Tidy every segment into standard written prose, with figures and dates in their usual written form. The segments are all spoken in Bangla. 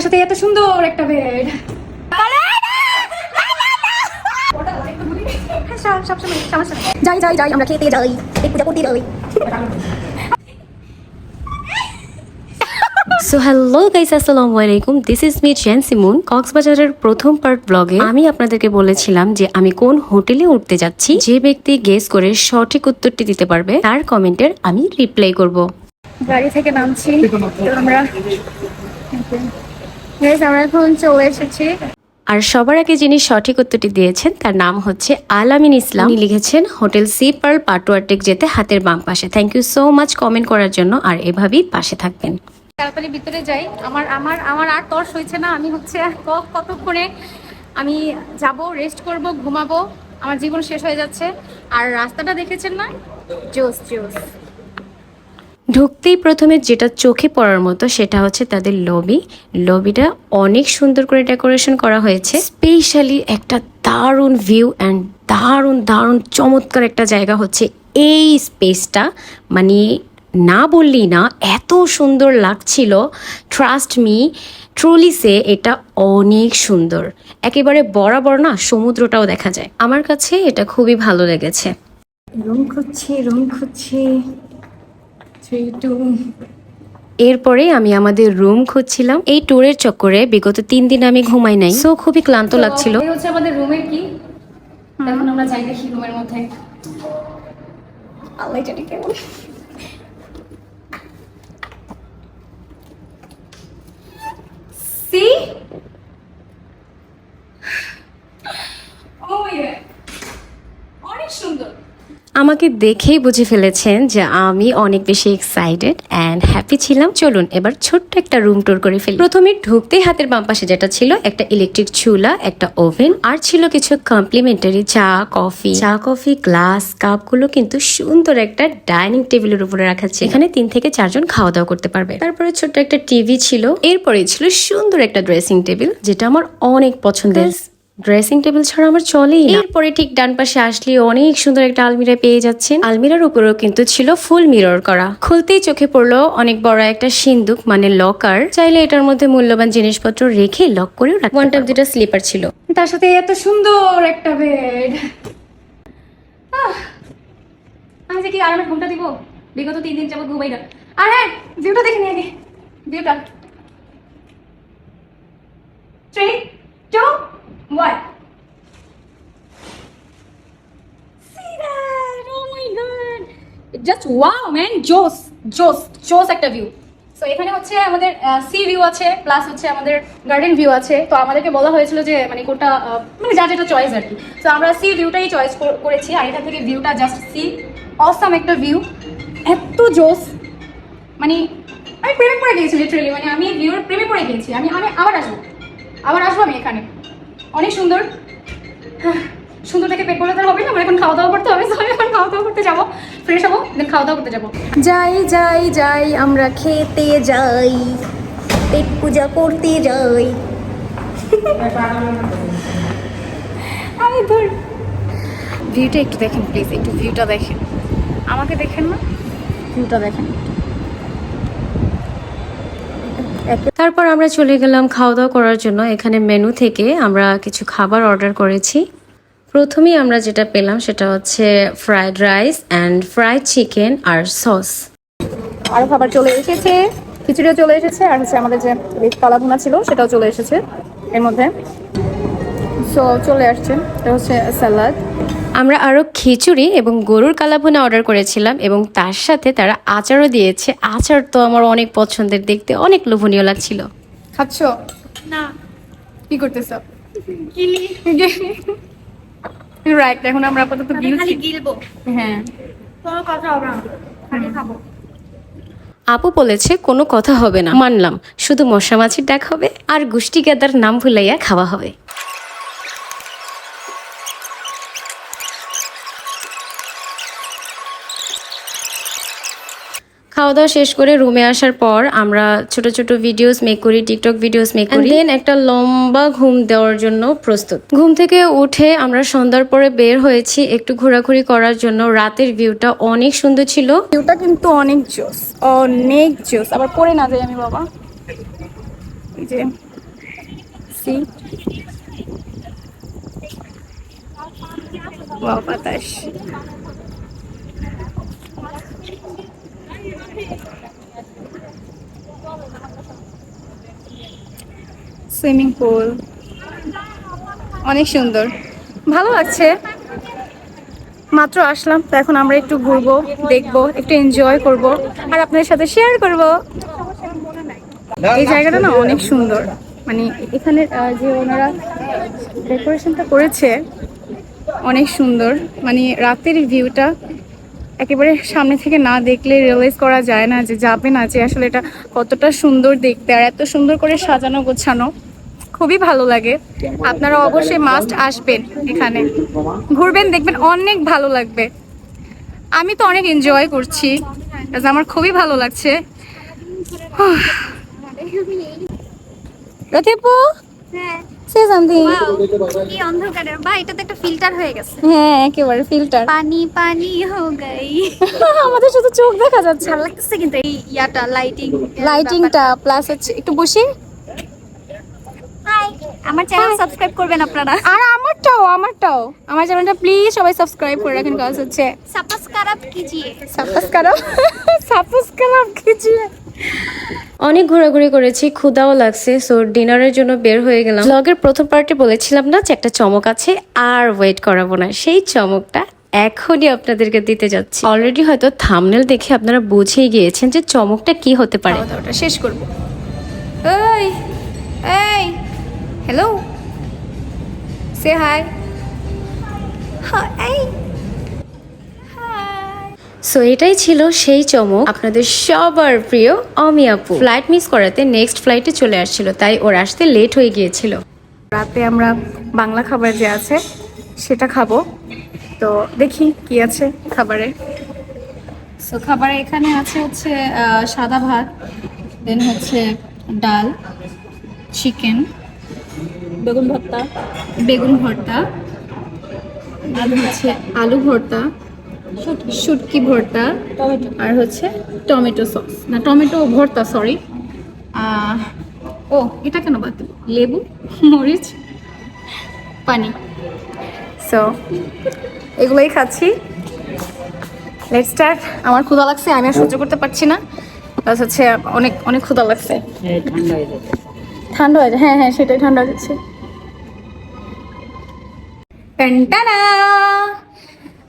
সাথে এত সুন্দর একটা বেড। যাই যাই যাই আমরা খেতে যাই, পূজা করতে যাই। সো হ্যালো গাইস, আসসালামু আলাইকুম। This is me Chansimun. কক্সবাজারের প্রথম পার্ট ব্লগে আমি আপনাদেরকে বলেছিলাম যে আমি কোন হোটেলে উঠতে যাচ্ছি। যে ব্যক্তি গেস করে সঠিক উত্তরটি দিতে পারবে তার কমেন্টের আমি রিপ্লাই করব। গাড়ি থেকে নামছি আমরা এখন চলে এসেছি। আর সবার আগে যিনি সঠিক উত্তরটি দিয়েছেন তার নাম হচ্ছে আলামিন ইসলাম। উনি লিখেছেন হোটেল সি পার্ল পাটুয়াটেক যেতে হাতের বাম পাশে। Thank you so much comment করার জন্য, আর এভাবেই পাশে থাকবেন। তাড়াতাড়ি ভিতরে যাই। আমার আমার আমার আর তর্স হয়েছে না। আমি হচ্ছে কতক্ষণে আমি যাব, রেস্ট করব, ঘুমাবো, আমার জীবন শেষ হয়ে যাচ্ছে। আর রাস্তাটা দেখেছেন না, জোস জোস। ঢুকতেই প্রথমে যেটা চোখে পড়ার মতো সেটা হচ্ছে তাদের লবিটা অনেক সুন্দর করে ডেকোরেশন করা হয়েছে। স্পেশালি একটা দারুণ ভিউ অ্যান্ড দারুণ চমৎকার একটা জায়গা হচ্ছে এই স্পেসটা। মানে না বললেই না, এত সুন্দর লাগছিল। ট্রাস্ট মি, ট্রুলি সে এটা অনেক সুন্দর। একেবারে বরাবর না সমুদ্রটাও দেখা যায়। আমার কাছে এটা খুবই ভালো লেগেছে। রুম খুঁজছি। এরপরে আমি আমাদের রুম খুঁজছিলাম। এই ট্যুরের চক্করে বিগত 3 দিন আমি ঘুমাই নাই, সো খুবই ক্লান্ত লাগছিল। এই হচ্ছে আমাদের রুমের কি। এখন আমরা যাই দেখি রুমের মধ্যে। আল্লাহ জানে কেমন। See? Oh yeah. অনেক সুন্দর। আমাকে দেখেই বুঝে ফেলেছেন যে আমি অনেক বেশি এক্সাইটেড অ্যান্ড হ্যাপি ছিলাম। চলুন এবার ছোট্ট একটা রুম ট্যুর করে ফেলি। প্রথমে ঢুকতেই হাতের বাম পাশে যেটা ছিল একটা ইলেকট্রিক চুলা, একটা ওভেন, আর ছিল কিছু কমপ্লিমেন্টারি চা কফি গ্লাস কাপগুলো কিন্তু সুন্দর একটা ডাইনিং টেবিলের উপরে রাখা ছিল। এখানে 3 থেকে 4 জন খাওয়া দাওয়া করতে পারবে। তারপরে ছোট্ট একটা টিভি ছিল। এরপরে ছিল সুন্দর একটা ড্রেসিং টেবিল, যেটা আমার অনেক পছন্দের। ড্রেসিং টেবিল ছাড়া আমার চলেই না। এরপরে ঠিক ডান পাশে আসলে অনেক সুন্দর একটা আলমিরা পেয়ে যাচ্ছেন। আলমিরার উপরেও কিন্তু ছিল ফুল মিরর করা। খুলতেই চোখে পড়লো অনেক বড় একটা সিন্দুক, মানে লকার। চাইলে এটার মধ্যে মূল্যবান জিনিসপত্র রেখে লক করেও রাখতে পারবো। 1 টাইপ 2টা স্লিপার ছিল। তার সাথে এত সুন্দর একটা বেড। আমি যে কি আরামে ঘুমটা দিব, বিগত 3 দিন যাবো ঘুমাই না। আর হ্যাঁ, ভিউটা দেখে নিয়ে আগে। ভিউটা 3, 2, 1. See that? Oh my god. Just wow man, জোস একটা ভিউ। সো এখানে হচ্ছে আমাদের সি ভিউ আছে, প্লাস হচ্ছে আমাদের গার্ডেন ভিউ আছে। তো আমাদেরকে বলা হয়েছিল যে মানে কোনটা মানে যা যেটা চয়েস আর কি। তো আমরা সি ভিউটাই চয়েস করেছি। আর এখান থেকে ভিউটা জাস্ট সি অসাম একটা ভিউ, এত জোস। মানে আমি প্রেমে পড়ে গিয়েছি লিটারালি। মানে আমি ভিউর প্রেমে পড়ে গিয়েছি। আমি আমি আবার আসবো আমি এখানে। অনেক সুন্দর। সুন্দর থেকে পেট বলে তার হবে না। আমার এখন খাওয়া দাওয়া করতে হবে। আমি এখন খাওয়া দাওয়া করতে যাবো, ফ্রেশ হবো, দেন খাওয়া দাওয়া করতে যাবো। যাই আমরা খেতে যাই, পেট পূজা করতে যাই। আমি ধর ভিউটা একটু দেখেন প্লিজ, একটু ভিউটা দেখেন। আমাকে দেখেন না, ভিউটা দেখেন। তারপর আমরা চলে গেলাম খাওয়া দাওয়া করার জন্য। এখানে মেনু থেকে আমরা কিছু খাবার অর্ডার করেছি। প্রথমেই আমরা যেটা পেলাম সেটা হচ্ছে fried rice and fried chicken আর সস। আরো খাবার চলে এসেছে, খিচুড়িও চলে এসেছে, আর হচ্ছে আমাদের যে কালা ভুনা ছিল সেটাও চলে এসেছে এর মধ্যে। সো চলে আসছে, এটা হচ্ছে স্যালাড। আমরা আরো খিচুড়ি এবং গরুর কালাভুনা অর্ডার করেছিলাম এবং তার সাথে তারা আচারও দিয়েছে। আচার তো আমার অনেক পছন্দের, দেখতে অনেক লোভনীয় লাগছিল। খাচ্ছ না? কি করতেছ? রাইট, এখন আমরা আপাতত গিলবো। হ্যাঁ, কোনো কথা হবে না, খালি খাবো। আপু বলেছে কোনো কথা হবে না, মানলাম। শুধু মশা মাছির ডাক হবে আর গুষ্টি গাদার নাম ভুলাইয়া খাওয়া হবে। খাওয়া দাওয়া শেষ করে রুমে আসার পর আমরা ছোট ছোট ভিডিওস মেক করি, টিকটক ভিডিওস মেক করি, দেন একটা লম্বা ঘুম দেওয়ার জন্য প্রস্তুত। ঘুম থেকে উঠে আমরা সন্ধ্যার পরে বের হয়েছি একটু ঘোরাঘুরি করার জন্য। রাতের ভিউটা অনেক সুন্দর ছিল। ভিউটা কিন্তু অনেক জোস। আবার পরে না যাই আমি বাবা। এই যে সি ওয়াও, বাতাস। সুইমিং পুল অনেক সুন্দর, ভালো লাগছে। মাত্র আসলাম, তো এখন আমরা একটু ঘুরবো, দেখবো, একটু এনজয় করব আর আপনাদের সাথে শেয়ার করব। এই জায়গাটা না অনেক সুন্দর, মানে এখানে যে ওনারা ডেকোরেশনটা করেছে অনেক সুন্দর। মানে রাতের ভিউটা একেবারে সামনে থেকে না দেখলে রিয়েলাইজ করা যায় না যে যাবে না যে আসলে এটা কতটা সুন্দর দেখতে, আর এত সুন্দর করে সাজানো গোছানো, খুবই ভালো লাগে। আপনারা অবশ্যই মাস্ট আসবেন, এখানে ঘুরবেন, দেখবেন অনেক ভালো লাগবে। আমি তো অনেক এনজয় করছি, আমার খুবই ভালো লাগছে। রথিপু, সে সামথিং। কি অন্ধকারে বা এটা তো একটা ফিল্টার হয়ে গেছে। হ্যাঁ, একেবারে ফিল্টার। পানি পানি হো গাই। আমাদের শুধু চোখ দেখা যাচ্ছে। ভালো লাগতেছে কিন্তু এই ইয়াটা লাইটিংটা প্লাস হচ্ছে একটু বসি। হাই, আমার চ্যানেল সাবস্ক্রাইব করবেন আপনারা। আর আমারটাও আমার চ্যানেলটা প্লিজ সবাই সাবস্ক্রাইব করে রাখেন, কাজ হচ্ছে সাবস্ক্রাইব কিজিয়ে। সাবস্ক্রাইব कीजिए। অনেক ঘোরাঘুরি করেছি, ক্ষুধাও লাগছে, সো ডিনারের জন্য বের হয়ে গেলাম। ব্লগের প্রথম পার্টে বলেছিলাম না যে একটা চমক আছে, আর ওয়েট করাবো না, সেই চমকটা এখনই আপনাদেরকে দিতে যাচ্ছি। অলরেডি হয়তো থাম্বনেল দেখে আপনারা বুঝেই গিয়েছেন যে চমকটা কি হতে পারে। ওটা শেষ করব। এই এই হ্যালো, সে হাই। এই সো এটাই ছিল সেই চমক, আপনাদের সবার প্রিয় অমি আপু ফ্লাইট মিস করাতে নেক্সট ফ্লাইটে চলে আসছিল, তাই ওর আসতে লেট হয়ে গিয়েছিল। রাতে আমরা বাংলা খাবার যে আছে সেটা খাবো, তো দেখি কি আছে খাবারে। সো খাবারে এখানে আছে হচ্ছে সাদা ভাত, দেন হচ্ছে ডাল, চিকেন, বেগুন ভর্তা, আর হচ্ছে আলু ভর্তা, শুটকি ভর্তা, আর হচ্ছে টমেটো সস, না টমেটো ভর্তা, সরি। ও এটা কেন বাদ দিল? লেবু, মরিচ, পানি। সো এগুলোই খাচ্ছি। Let's start. আমার ক্ষুধা লাগছে, আমি আর সহ্য করতে পারছি না, প্লাস হচ্ছে অনেক অনেক ক্ষুধা লাগছে। ঠান্ডা হয়ে যায়, হ্যাঁ হ্যাঁ সেটাই, ঠান্ডা হয়ে যাচ্ছে। টানটানা।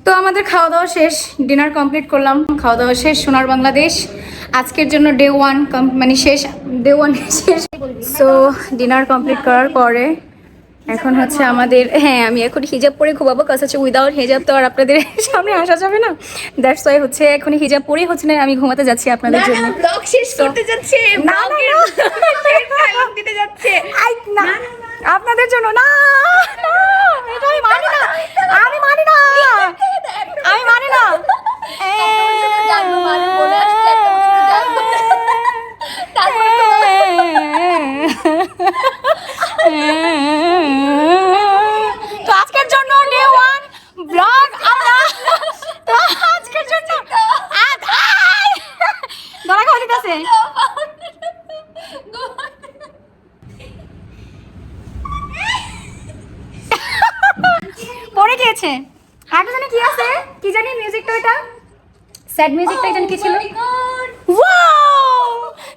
তো আমাদের খাওয়া দাওয়া শেষ, ডিনার কমপ্লিট করলাম, খাওয়া দাওয়া শেষ। সোনার বাংলাদেশ আজকের জন্য ডে 1 মানে শেষ, ডে 1 শেষ। সো ডিনার কমপ্লিট করার পরে এখন হচ্ছে আমাদের, হ্যাঁ আমি এখন হিজাব পরে ঘুমাবো, কাজ হচ্ছে উইদাউট হিজাব তো আর আপনাদের সামনে আসা যাবে না, দ্যাটস ওয়াই হচ্ছে এখন হিজাব পরেই হচ্ছে না আমি ঘুমাতে যাচ্ছি আপনাদের জন্য। ব্লগ শেষ করতে যাচ্ছে, না না না দিতে যাচ্ছে। না আপনাদের জন্য না, না এটা আমি মানি না, আমি মানি না, আমি মানি না। তো আজকের জন্য ডে 1 ব্লগ আমরা, তো আজকের জন্য ধরা খাওয়া দিতেছে। পড়ে গিয়েছে, আর জানি কি আছে, কি জানি মিউজিকটা, ওইটা স্যাড মিউজিকটা জানি কি ছিল। ওয়াও!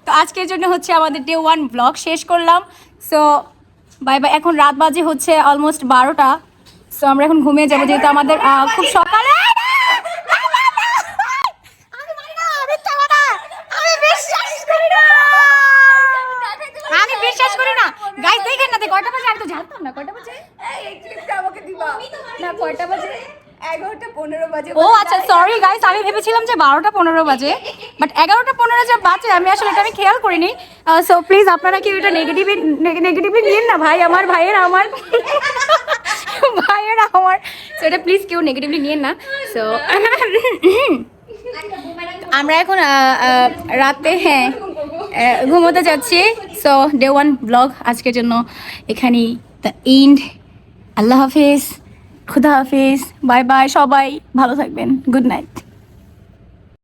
তো আজকের জন্য হচ্ছে আমাদের ডে 1 ব্লগ শেষ করলাম। So bye bye. এখন রাত বাজে হচ্ছে অলমোস্ট 12টা। সো আমরা এখন ঘুমিয়ে যাবো, যেহেতু আমাদের খুব সকালে। আমি বিশ্বাস করি না গাইস, দেখেন না কয়টা বাজে, আমি তো জানতাম না কয়টা বাজে। এই ক্লিপটা আমাকে দিবা না? কয়টা বাজে? 11:15 বাজে। ও আচ্ছা, সরি গাইস, আমি ভেবেছিলাম যে 12:15 বাজে, বাট 11:15 যে বাজে আমি আসলে এটা আমি খেয়াল করিনি। সো প্লিজ আপনারা কি এটা নেগেটিভলি নিন না ভাই, আমার ভাইয়ের আমার ভাইয়ের আমার, সো এটা প্লিজ কেউ নেগেটিভলি নিন না। সো আমরা এখন রাতে, হ্যাঁ ঘুমোতে যাচ্ছি। সো ডে 1 ব্লগ আজকের জন্য এখানেই দ্য এন্ড। আল্লাহ হাফিজ, খুদা হাফিজ, বাই বাই, সবাই ভালো থাকবেন, গুড নাইট।